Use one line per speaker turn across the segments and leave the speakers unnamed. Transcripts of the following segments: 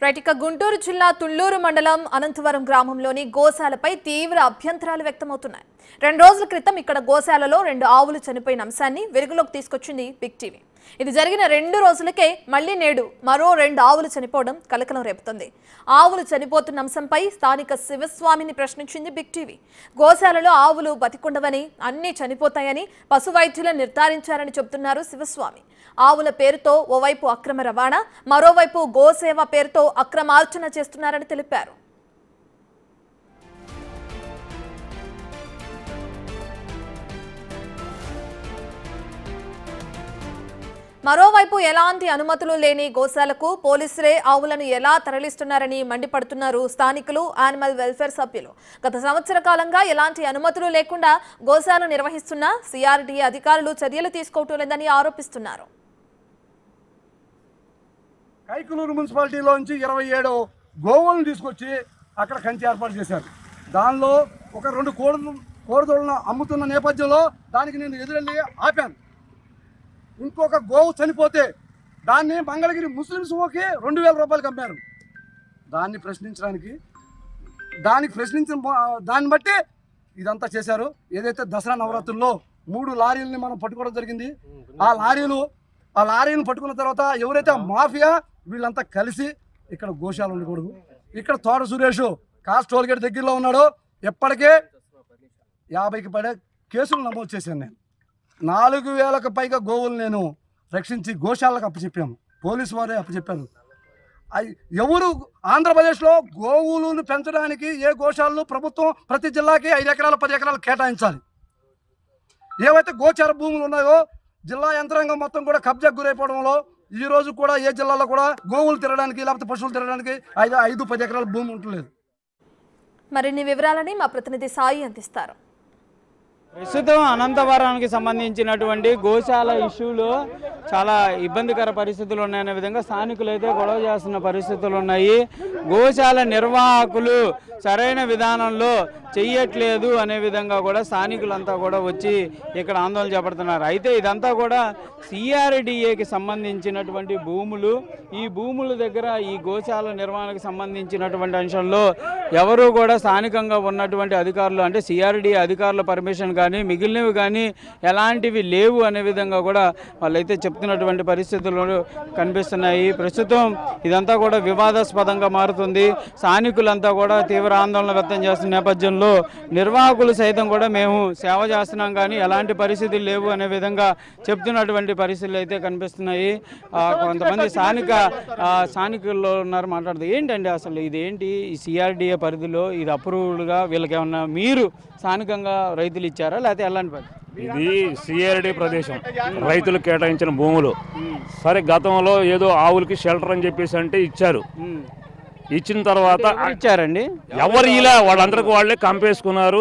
Right ఇక గుంటూరు జిల్లా తుళ్లూరు మండలం అనంతవరం గ్రామంలోని గోశాలపై తీవ్ర అభ్యంతరాలు వ్యక్తమవుతున్నాయి. 2 రోజుల క్రితం ఇక్కడ గోశాలలో 2 ఆవులు చనిపోయిన అంశాన్ని వెలుగులోకి తీసుకొచ్చింది బిగ్ టీవీ. ఇది జరిగిన 2 రోజులకే మళ్లీ నేడు మరో 2 ఆవులు చనిపోవడం కలకలం రేపుతుంది. ఆవులు చనిపోతున్న అంశంపై స్థానిక శివస్వామిని ప్రశ్నించింది బిగ్ టీవీ. గోశాలలో ఆవులు బతికుండవని, అన్నీ చనిపోతాయని పశు వైద్యులు నిర్ధారించారని చెబుతున్నారు శివస్వామి. ఆవుల పేరుతో ఓవైపు అక్రమ రవాణా, మరోవైపు గోసేవ పేరుతో అక్రమార్చన చేస్తున్నారని తెలిపారు. మరోవైపు ఎలాంటి అనుమతులు లేని గోశాలకు పోలీసులే ఆవులను ఎలా తరలిస్తున్నారని మండిపడుతున్నారు స్థానికులు, యానిమల్ వెల్ఫేర్ సభ్యులు. గత సంవత్సర కాలంగా ఎలాంటి అనుమతులు లేకుండా గోశాల నిర్వహిస్తున్న సిఆర్డీఏ అధికారులు చర్యలు తీసుకోవటం లేదని ఆరోపిస్తున్నారు.
కైకులూరు మున్సిపాలిటీలోంచి 27 గోవులను తీసుకొచ్చి అక్కడ కంచి ఏర్పాటు చేశారు. దానిలో ఒక 2 కోడిదూడలను అమ్ముతున్న నేపథ్యంలో దానికి నేను ఎదురెళ్ళి ఆపాను. ఇంకొక గోవు చనిపోతే దాన్ని మంగళగిరి ముస్లిమ్స్ ఓకి 2000 రూపాయలకు అమ్మారు. దాన్ని ప్రశ్నించిన దాన్ని బట్టి ఇదంతా చేశారు. ఏదైతే దసరా నవరాత్రుల్లో 3 లారీలని మనం పట్టుకోవడం జరిగింది. ఆ లారీలను పట్టుకున్న తర్వాత ఎవరైతే మాఫియా వీళ్ళంతా కలిసి ఇక్కడ గోశాల ఉండకూడదు, ఇక్కడ తోట సురేష్ కాస్ట్ టోల్గేట్ దగ్గరలో ఉన్నాడు. ఎప్పటికే 50కి పడే కేసులు నమోదు చేశాను. నేను 4000కు పైగా గోవులు నేను రక్షించి గోశాలకు అప్పచెప్పాము. పోలీసు వారే అప్పచెప్పారు. ఎవరు ఆంధ్రప్రదేశ్లో గోవులను పెంచడానికి ఏ గోశాలను ప్రభుత్వం ప్రతి జిల్లాకి 5 ఎకరాలు 10 ఎకరాలు కేటాయించాలి. ఏవైతే గోచార భూములు ఉన్నాయో జిల్లా యంత్రాంగం మొత్తం కూడా కబ్జాకు గురైపోవడంలో ఈ రోజు కూడా ఏ జిల్లాలో కూడా గోవులు తిరగడానికి లేకపోతే పశువులు తిరగడానికి 5-10 ఎకరాల భూమి ఉండలేదు.
మరిన్ని వివరాలని మా ప్రతినిధి సాయి అందిస్తారు.
ప్రస్తుతం అనంతవరానికి సంబంధించినటువంటి గోశాల ఇష్యూలో చాలా ఇబ్బందికర పరిస్థితులు ఉన్నాయనే విధంగా స్థానికులు అయితే గొడవ చేస్తున్న పరిస్థితులు ఉన్నాయి. గోశాల నిర్వాహకులు సరైన విధానంలో చెయ్యట్లేదు అనే విధంగా కూడా స్థానికులంతా కూడా వచ్చి ఇక్కడ ఆందోళన చేపడుతున్నారు. అయితే ఇదంతా కూడా సిఆర్డీఏకి సంబంధించినటువంటి భూములు. ఈ భూముల దగ్గర ఈ గోశాల నిర్వహణకు సంబంధించినటువంటి అంశంలో ఎవరు కూడా స్థానికంగా ఉన్నటువంటి అధికారులు అంటే సిఆర్డీఏ అధికారుల పర్మిషన్ కానీ మిగిలినవి కానీ ఎలాంటివి లేవు అనే విధంగా కూడా వాళ్ళైతే చెప్తున్నటువంటి పరిస్థితులు కనిపిస్తున్నాయి. ప్రస్తుతం ఇదంతా కూడా వివాదాస్పదంగా మారుతుంది. స్థానికులంతా కూడా తీవ్ర ఆందోళన వ్యక్తం చేస్తున్న నేపథ్యంలో నిర్వాహకులు సైతం కూడా మేము సేవ చేస్తున్నాం కానీ ఎలాంటి పరిస్థితులు లేవు అనే విధంగా చెప్తున్నటువంటి పరిస్థితులు అయితే కనిపిస్తున్నాయి. కొంతమంది స్థానికుల్లో ఉన్నారు మాట్లాడుతూ ఏంటండి అసలు ఇదేంటి ఈ సిఆర్డీఏ పరిధిలో ఇది అప్రూవ్డ్గా వీళ్ళకి ఏమన్నా మీరు స్థానికంగా రైతులు ఇచ్చారా లేకపోతే ఎలాంటి పరిస్థితి?
ఇది సిఆర్డీ ప్రదేశం, రైతులు కేటాయించిన భూములు. సరే గతంలో ఏదో ఆవులకి షెల్టర్ అని చెప్పేసి అంటే ఇచ్చారు. ఇచ్చిన తర్వాత
ఇచ్చారండి
ఎవరు ఇలా వాళ్ళందరికీ వాళ్ళే కంపేసుకున్నారు.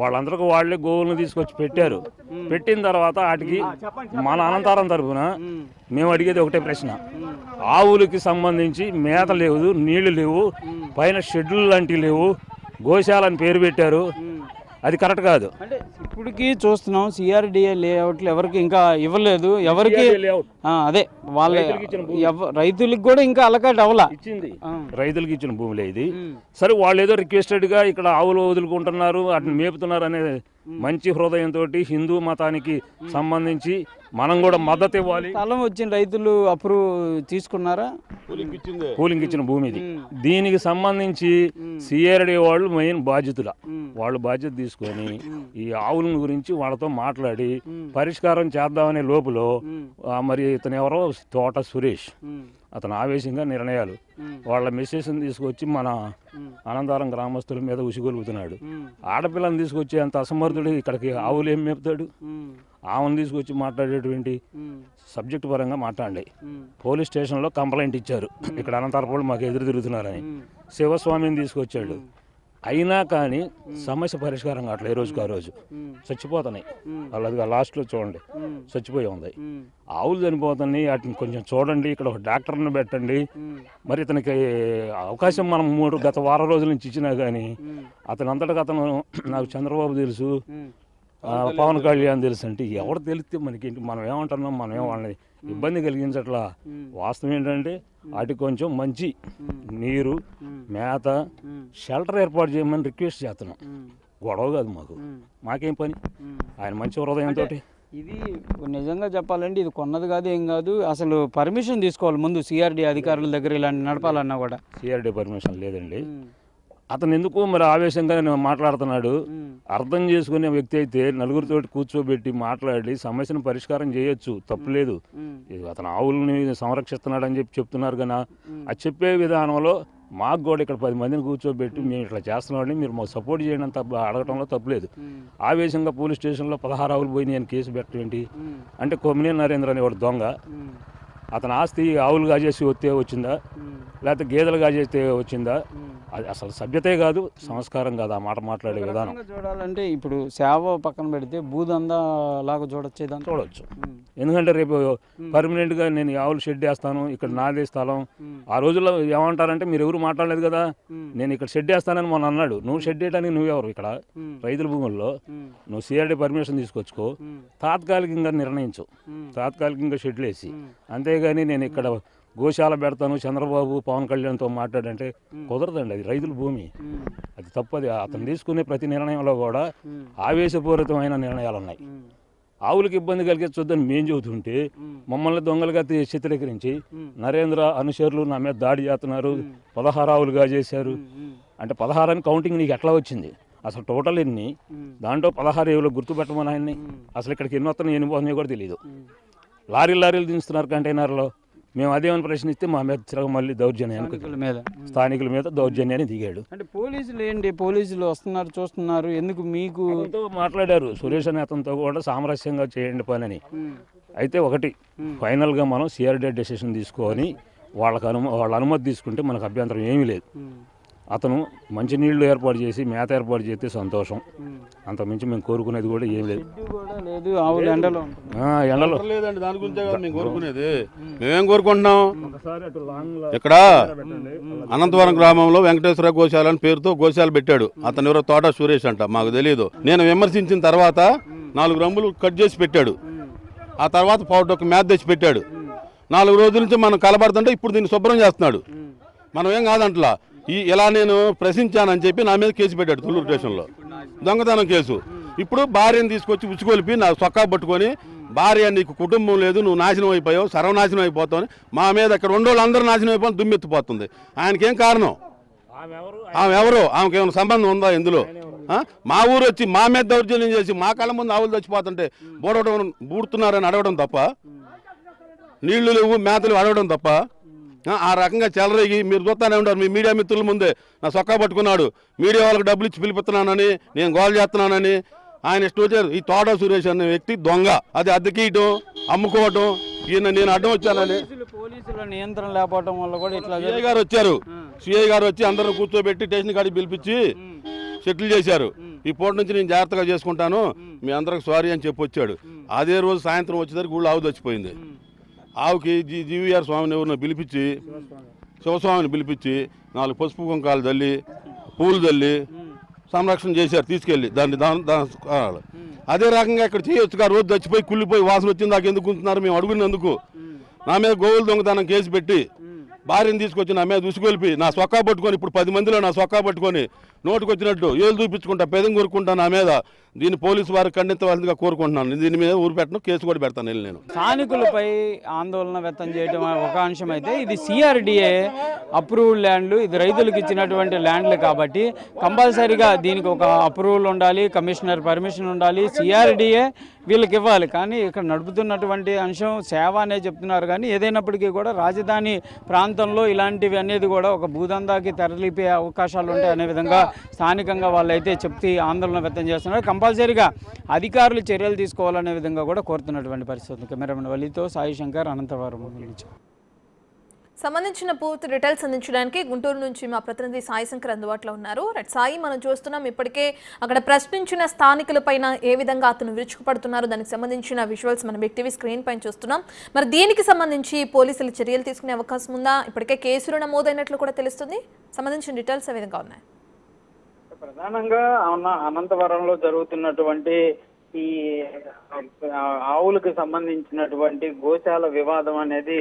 వాళ్ళందరికీ వాళ్ళే గోవులను తీసుకొచ్చి పెట్టారు. పెట్టిన తర్వాత వాటికి మన అనంతరం తరఫున మేము అడిగేది ఒకటే ప్రశ్న, ఆవులకి సంబంధించి మేత లేవు, నీళ్లు లేవు, పైన షెడ్యూల్ లాంటివి లేవు, గోశాల అని పేరు పెట్టారు. అది కరెక్ట్ కాదు.
అంటే ఇప్పటికీ చూస్తున్నాం సిఆర్డీఏ లేఅవుట్లు ఎవరికి ఇంకా ఇవ్వలేదు. ఎవరికి అదే వాళ్ళ రైతులకు కూడా ఇంకా అలకాట్ అవ్వలా.
ఇచ్చింది రైతులకు ఇచ్చిన భూములే ఇది. సరే వాళ్ళు ఏదో రిక్వెస్టెడ్ గా ఇక్కడ ఆవులు వదులుకుంటున్నారు, వాటిని మేపుతున్నారు అనే మంచి హృదయంతో హిందూ మతానికి సంబంధించి మనం కూడా మద్దతు ఇవ్వాలి.
స్థలం వచ్చిన రైతులు అప్రూవ్ తీసుకున్నారా?
కూలింగ్ ఇచ్చిన భూమి ఇది. దీనికి సంబంధించి సిఆర్డీ వాళ్ళు మెయిన్ బాధ్యతల వాళ్ళు బాధ్యత తీసుకొని ఈ ఆవుల గురించి వాళ్ళతో మాట్లాడి పరిష్కారం చేద్దామనే లోపల మరి ఇతను ఎవరో తోట సురేష్ అతను ఆవేశంగా నిర్ణయాలు వాళ్ళ మెసేజ్ని తీసుకొచ్చి మన అనంతవరం గ్రామస్తుల మీద ఉసిగొలుపుతున్నాడు. ఆడపిల్లని తీసుకొచ్చి అంత అసమర్థుడు ఇక్కడికి ఆవులు ఏం మేపుతాడు? ఆవును తీసుకొచ్చి మాట్లాడేటువంటి సబ్జెక్టు పరంగా మాట్లాడి పోలీస్ స్టేషన్లో కంప్లైంట్ ఇచ్చారు, ఇక్కడ అనంతవరం మాకు ఎదురు తిరుగుతున్నారని. శివస్వామిని తీసుకొచ్చాడు. అయినా కానీ సమస్య పరిష్కారం కావట్లేదు. ఏ రోజుకు ఆ రోజు చచ్చిపోతున్నాయి. అలాగే లాస్ట్లో చూడండి చచ్చిపోయి ఉంది. ఆవులు చనిపోతున్నాయి. వాటిని కొంచెం చూడండి, ఇక్కడ ఒక డాక్టర్ని పెట్టండి. మరి ఇతనికి అవకాశం మనం గత వారం రోజుల నుంచి ఇచ్చినా కానీ అతను అంతటికి అతను నాకు చంద్రబాబు తెలుసు, పవన్ కళ్యాణ్ తెలుసు అంటే ఎవరు తెలిస్తే మనకేంటి? మనం ఏమంటున్నాం, మనం ఏం వాళ్ళని ఇబ్బంది కలిగించట్లా. వాస్తవం ఏంటంటే వాటికి కొంచెం మంచి నీరు, మేత, షెల్టర్ ఏర్పాటు చేయమని రిక్వెస్ట్ చేస్తున్నాం. గొడవ కాదు మాకేం పని. ఆయన మంచి హృదయంతో.
ఇది నిజంగా చెప్పాలంటే ఇది కొన్నది కాదు, ఏం కాదు. అసలు పర్మిషన్ తీసుకోవాలి ముందు సిఆర్డీ అధికారుల దగ్గర ఇలాంటి నడపాలన్నా కూడా.
సిఆర్డీ పర్మిషన్ లేదండి. అతను ఎందుకు మరి ఆవేశంగా మాట్లాడుతున్నాడు. అర్థం చేసుకునే వ్యక్తి అయితే నలుగురితో కూర్చోబెట్టి మాట్లాడి సమస్యను పరిష్కారం చేయొచ్చు, తప్పులేదు. అతను ఆవులని సంరక్షిస్తున్నాడని చెప్తున్నారు కానీ అది చెప్పే విధానంలో మాకు కూడా ఇక్కడ 10 మందిని కూర్చోబెట్టి మేము ఇట్లా చేస్తున్నామని మీరు మాకు సపోర్ట్ చేయడం అడగటంలో తప్పులేదు. ఆవేశంగా పోలీస్ స్టేషన్లో 16 ఆవులు పోయి నేను కేసు పెట్టడం ఏంటి అంటే కొమ్మినేని నరేంద్ర అనేవాడు దొంగ. అతని ఆస్తి ఆవులు కాజేసి వస్తే వచ్చిందా, లేకపోతే గేదెలు కాజేస్తే వచ్చిందా? అది అసలు సభ్యతే కాదు, సంస్కారం కాదు ఆ మాట మాట్లాడే విధానం.
చూడాలంటే ఇప్పుడు సేవ పక్కన పెడితే భూదందా లాగా చూడొచ్చు. ఎందుకంటే రేపు పర్మనెంట్గా నేను ఆవులు షెడ్ వేస్తాను, ఇక్కడ నాదే స్థలం. ఆ రోజుల్లో ఏమంటారంటే మీరు ఎవరు మాట్లాడలేదు కదా, నేను ఇక్కడ షెడ్ వేస్తానని మొన్న అన్నాడు. నువ్వు షెడ్ వేయడానికి నువ్వెవరు? ఇక్కడ రైతుల భూముల్లో నువ్వు సిఆర్డీ పర్మిషన్ తీసుకొచ్చుకో, తాత్కాలికంగా నిర్ణయించు, తాత్కాలికంగా షెడ్లు వేసి. అంతేగాని నేను ఇక్కడ గోశాల పెడతాను చంద్రబాబు పవన్ కళ్యాణ్తో మాట్లాడంటే కుదరదండి. అది రైతుల భూమి, అది తప్పది. అతను తీసుకునే ప్రతి నిర్ణయంలో కూడా ఆవేశపూరితమైన నిర్ణయాలు ఉన్నాయి. ఆవులకు ఇబ్బంది కలిగించొద్దని మేము చెబుతుంటే మమ్మల్ని దొంగలుగా చిత్రీకరించి నరేంద్ర అనుచరులు నా మీద దాడి చేస్తున్నారు, 16 ఆవులుగా చేశారు అంటే 16 అని కౌంటింగ్ నీకు ఎట్లా వచ్చింది? అసలు టోటల్ ఎన్ని? దాంట్లో 16 ఏవులు గుర్తుపెట్టమని ఆయన్ని. అసలు ఇక్కడికి ఎన్ని వస్తున్నాయి ఎన్ని పోతున్నాయో కూడా తెలియదు. లారీలు దించుతున్నారు కంటైనర్లో. మేము అదేమని ప్రశ్నిస్తే మా మీద మళ్ళీ దౌర్జన్యానికి స్థానికుల మీద దౌర్జన్యాన్ని దిగాడు. అంటే పోలీసులు ఏంటి, పోలీసులు వస్తున్నారు చూస్తున్నారు, ఎందుకు మీకు
మాట్లాడారు సురేష్ అనే అతనితో కూడా సామరస్యంగా చేయండి పని. అయితే ఒకటి ఫైనల్గా మనం సిఆర్డీ డెసిషన్ తీసుకొని వాళ్ళ అనుమతి తీసుకుంటే మనకు అభ్యంతరం ఏమీ లేదు. అతను మంచినీళ్లు ఏర్పాటు చేసి మేత ఏర్పాటు చేస్తే సంతోషం, అంతకుమించి మేము కోరుకునేది కూడా ఏం లేదు. ఎండలో
లేదండి, దాని గురించే కదా మేము కోరుకునేది. మేమేం కోరుకుంటున్నాం, ఇక్కడ అనంతవరం గ్రామంలో వెంకటేశ్వర గోశాల అని పేరుతో గోశాల పెట్టాడు. అతను ఎవరో తోట సురేష్ అంట, మాకు తెలియదు. నేను విమర్శించిన తర్వాత 4 రంగులు కట్ చేసి పెట్టాడు. ఆ తర్వాత ఒక మేత తెచ్చి పెట్టాడు. 4 రోజుల నుంచి మనం కలబడుతుంటే ఇప్పుడు దీన్ని శుభ్రం చేస్తున్నాడు. మనం ఏం కాదంట్లా. ఇలా నేను ప్రశ్నించానని చెప్పి నా మీద కేసు పెట్టాడు తుళ్ళూరు స్టేషన్లో, దొంగతనం కేసు. ఇప్పుడు భార్యను తీసుకొచ్చి ఉచ్చుకొలిపి నా సొక్కా పట్టుకొని, భార్య నీకు కుటుంబం లేదు, నువ్వు నాశనం అయిపోయావు, సర్వనాశనం అయిపోతావు, మా మీద ఇక్కడ ఉండేవాళ్ళు అందరూ నాశనం అయిపోయి దుమ్మెత్తిపోతుంది. ఆయనకేం కారణం? ఆమె ఎవరు? ఆమెకి ఏమైనా సంబంధం ఉందా ఇందులో? మా ఊరు వచ్చి మా మీద దౌర్జన్యం చేసి మా కళ్ళ ముందు ఆవులు చచ్చిపోతుంటే బూడుతున్నారని అడగడం తప్ప, నీళ్లు లేవు మేతలు అడగడం తప్ప, ఆ రకంగా చెలరేగి మీరు చూస్తానే ఉంటారు. మీ మీడియా మిత్రుల ముందే నా సొక్కా పట్టుకున్నాడు, మీడియా వాళ్ళకి డబ్బులు ఇచ్చి పిలిపిస్తున్నానని, నేను గోల్ చేస్తున్నానని ఆయన ఇష్టం వచ్చారు. ఈ తోట సురేష్ అనే వ్యక్తి దొంగ. అది అద్దెకీయటం, అమ్ముకోవటం, ఈయన నేను అడ్డం వచ్చానని.
పోలీసుల నియంత్రణ లేకపోవడం వల్ల కూడా ఇట్లా
సిఐ గారు వచ్చారు. సిఐ గారు వచ్చి అందరూ కూర్చోబెట్టి స్టేషన్ కాడికి పిలిపించి సెటిల్ చేశారు. ఈ పూట నుంచి నేను జాగ్రత్తగా చేసుకుంటాను, మీ అందరికి సారీ అని చెప్పి వచ్చాడు. అదే రోజు సాయంత్రం వచ్చేసరికి ఊళ్ళో ఆవు చచ్చిపోయింది. ఆవుకి జీవీఆర్ స్వామిని ఎవరిని పిలిపించి, శివస్వామిని పిలిపించి 4 పసుపు కుంకాలు చల్లి, పూలు చల్లి సంరక్షణ చేశారు తీసుకెళ్ళి దాన్ని. అదే రకంగా ఇక్కడ చేయొచ్చుగా. రోజు చచ్చిపోయి కుళ్ళిపోయి వాసన వచ్చింది, నాకు ఎందుకు ఉంటున్నారు మేము అడుగునందుకు. నా మీద గోవులు దొంగతనం కేసు పెట్టి భార్యను తీసుకొచ్చి నా మీద ఉసుకొలిపి నా సొక్కా పట్టుకొని, ఇప్పుడు 10 మందిలో నా సొక్కా పట్టుకొని నోటుకు వచ్చినట్టు ఏళ్ళు చూపించుకుంటా, పెదం కోరుకుంటా నా మీద. దీన్ని పోలీసు వారికి ఖండించవలసిందిగా కోరుకుంటున్నాను. దీని మీద ఊరు పెట్టను, కేసు కూడా పెడతాను. నేను
స్థానికులపై ఆందోళన వ్యక్తం చేయడం ఒక అంశం అయితే, ఇది సిఆర్డీఏ అప్రూవ్డ్ ల్యాండ్లు, ఇది రైతులకు ఇచ్చినటువంటి ల్యాండ్లు కాబట్టి కంపల్సరీగా దీనికి ఒక అప్రూవల్ ఉండాలి, కమిషనర్ పర్మిషన్ ఉండాలి, సిఆర్డీఏ వీళ్ళకి ఇవ్వాలి. కానీ ఇక్కడ నడుపుతున్నటువంటి అంశం సేవ అనే చెప్తున్నారు. కానీ ఏదైనప్పటికీ కూడా రాజధాని ప్రాంతంలో ఇలాంటివి అనేది కూడా ఒక భూదందాకి తెరలిపే అవకాశాలు ఉంటాయి అనే విధంగా స్థానికంగా వాళ్ళైతే చెప్తే ఆందోళన వ్యక్తం చేస్తున్నారు. కంపల్సరీగా అధికారులు చర్యలు తీసుకోవాలనే విధంగా కూడా కోరుతున్నటువంటి పరిస్థితి. కెమెరామెన్ వలితో సాయి శంకర్, అనంతవరం నుంచి.
సంబంధించిన పూర్తి డీటెయిల్స్ అందించడానికి గుంటూరు నుంచి మా ప్రతినిధి సాయి శంకర్ అందుబాటులో ఉన్నారు. సాయి, మనం చూస్తున్నాం ఇప్పటికే అక్కడ ప్రశ్నించిన స్థానికులపైన ఏ విధంగా అతను విరుచుకుపడుతున్నారు, దానికి సంబంధించిన విజువల్స్ మనం బిగ్ టీవీ స్క్రీన్ పైన చూస్తున్నాం. మరి దీనికి సంబంధించి పోలీసులు చర్యలు తీసుకునే అవకాశం ఉందా? ఇప్పటికే కేసులు నమోదైనట్లు కూడా తెలుస్తుంది. సంబంధించిన డీటెయిల్స్ ఏ విధంగా ఉన్నాయి?
ప్రధానంగా అనంతవరంలో జరుగుతున్నటువంటి ఈ ఆవులకు సంబంధించినటువంటి గోశాల వివాదం అనేది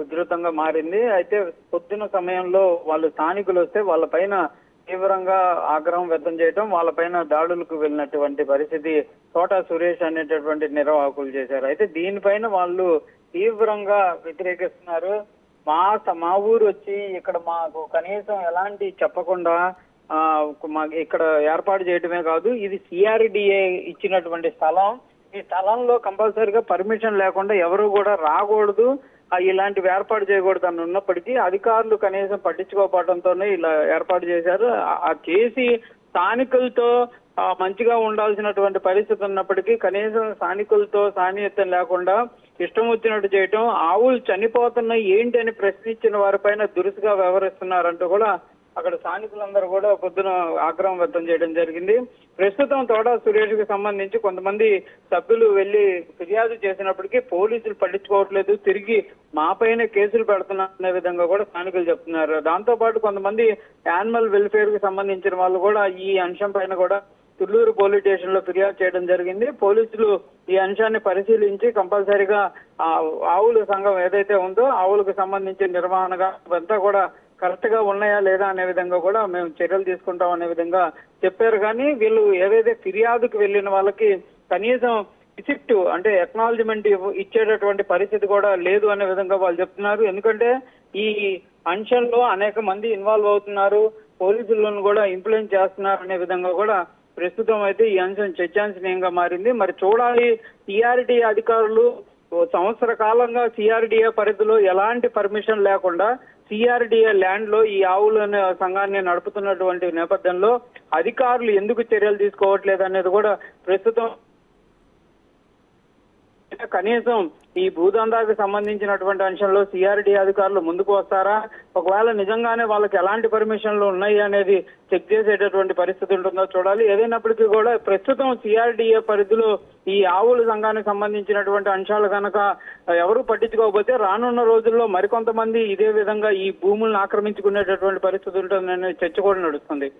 ఉధృతంగా మారింది. అయితే పొద్దున సమయంలో వాళ్ళు స్థానికులు వస్తే వాళ్ళపైన తీవ్రంగా ఆగ్రహం వ్యక్తం చేయడం, వాళ్ళపైన దాడులకు వెళ్ళినటువంటి పరిస్థితి తోట సురేష్ అనేటటువంటి నిర్వాహకులు చేశారు. అయితే దీనిపైన వాళ్ళు తీవ్రంగా వ్యతిరేకిస్తున్నారు. మా ఊరు వచ్చి ఇక్కడ మాకు కనీసం ఎలాంటి చెప్పకుండా ఇక్కడ ఏర్పాటు చేయడమే కాదు, ఇది సిఆర్డిఏ ఇచ్చినటువంటి స్థలం. ఈ స్థలంలో కంపల్సరీగా పర్మిషన్ లేకుండా ఎవరు కూడా రాకూడదు, ఇలాంటివి ఏర్పాటు చేయకూడదు అని ఉన్నప్పటికీ అధికారులు కనీసం పట్టించుకోకపోవడంతోనే ఇలా ఏర్పాటు చేశారు. చేసి స్థానికులతో మంచిగా ఉండాల్సినటువంటి పరిస్థితి ఉన్నప్పటికీ కనీసం స్థానికులతో సాన్నిహిత్యం లేకుండా ఇష్టం వచ్చినట్టు చేయటం, ఆవులు చనిపోతున్నాయి ఏంటి అని ప్రశ్నించిన వారిపైన దురుసుగా వ్యవహరిస్తున్నారంటూ కూడా అక్కడ స్థానికులందరూ కూడా పొద్దున ఆగ్రహం వ్యక్తం చేయడం జరిగింది. ప్రస్తుతం తోట సురేష్ కి సంబంధించి కొంతమంది సభ్యులు వెళ్లి ఫిర్యాదు చేసినప్పటికీ పోలీసులు పట్టించుకోవట్లేదు, తిరిగి మాపైన కేసులు పెడుతున్నా విధంగా కూడా స్థానికులు చెప్తున్నారు. దాంతో పాటు కొంతమంది యానిమల్ వెల్ఫేర్ కి సంబంధించిన వాళ్ళు కూడా ఈ అంశం పైన కూడా తుళ్లూరు పోలీస్ స్టేషన్ లో ఫిర్యాదు చేయడం జరిగింది. పోలీసులు ఈ అంశాన్ని పరిశీలించి కంపల్సరీగా ఆవుల సంఘం ఏదైతే ఉందో ఆవులకు సంబంధించిన నిర్వహణగా అంతా కూడా కరెక్ట్ గా ఉన్నాయా లేదా అనే విధంగా కూడా మేము చర్యలు తీసుకుంటాం అనే విధంగా చెప్పారు. కానీ వీళ్ళు ఏదైతే ఫిర్యాదుకు వెళ్ళిన వాళ్ళకి కనీసం రిసిప్టివ్ అంటే ఎక్నాలజ్మెంట్ ఇచ్చేటటువంటి పరిస్థితి కూడా లేదు అనే విధంగా వాళ్ళు చెప్తున్నారు. ఎందుకంటే ఈ అంశంలో అనేక మంది ఇన్వాల్వ్ అవుతున్నారు, పోలీసులను కూడా ఇంప్లిమెంట్ చేస్తున్నారు అనే విధంగా కూడా ప్రస్తుతం అయితే ఈ అంశం చర్చాంశనీయంగా మారింది. మరి చూడాలి, సిఆర్డిఏ అధికారులు సంవత్సర కాలంగా సిఆర్డిఏ పరిధిలో ఎలాంటి పర్మిషన్ లేకుండా సిఆర్డిఏ ల్యాండ్ లో ఈ ఆవుల సంఘాన్ని నడుపుతున్నటువంటి నేపథ్యంలో అధికారులు ఎందుకు చర్యలు తీసుకోవట్లేదు అనేది కూడా ప్రస్తుతం కనీసం ఈ భూదందాకు సంబంధించినటువంటి అంశంలో సిఆర్డిఏ అధికారులు ముందుకు వస్తారా, ఒకవేళ నిజంగానే వాళ్ళకి ఎలాంటి పర్మిషన్లు ఉన్నాయి అనేది చెక్ చేసేటటువంటి పరిస్థితి ఉంటుందో చూడాలి. ఏదైనప్పటికీ కూడా ప్రస్తుతం సిఆర్డిఏ పరిధిలో ఈ ఆవుల సంఘానికి సంబంధించినటువంటి అంశాలు కనుక ఎవరు పట్టించుకోకపోతే రానున్న రోజుల్లో మరికొంతమంది ఇదే విధంగా ఈ భూములను ఆక్రమించుకునేటటువంటి పరిస్థితి ఉంటుందనే చర్చ కూడా నడుస్తుంది.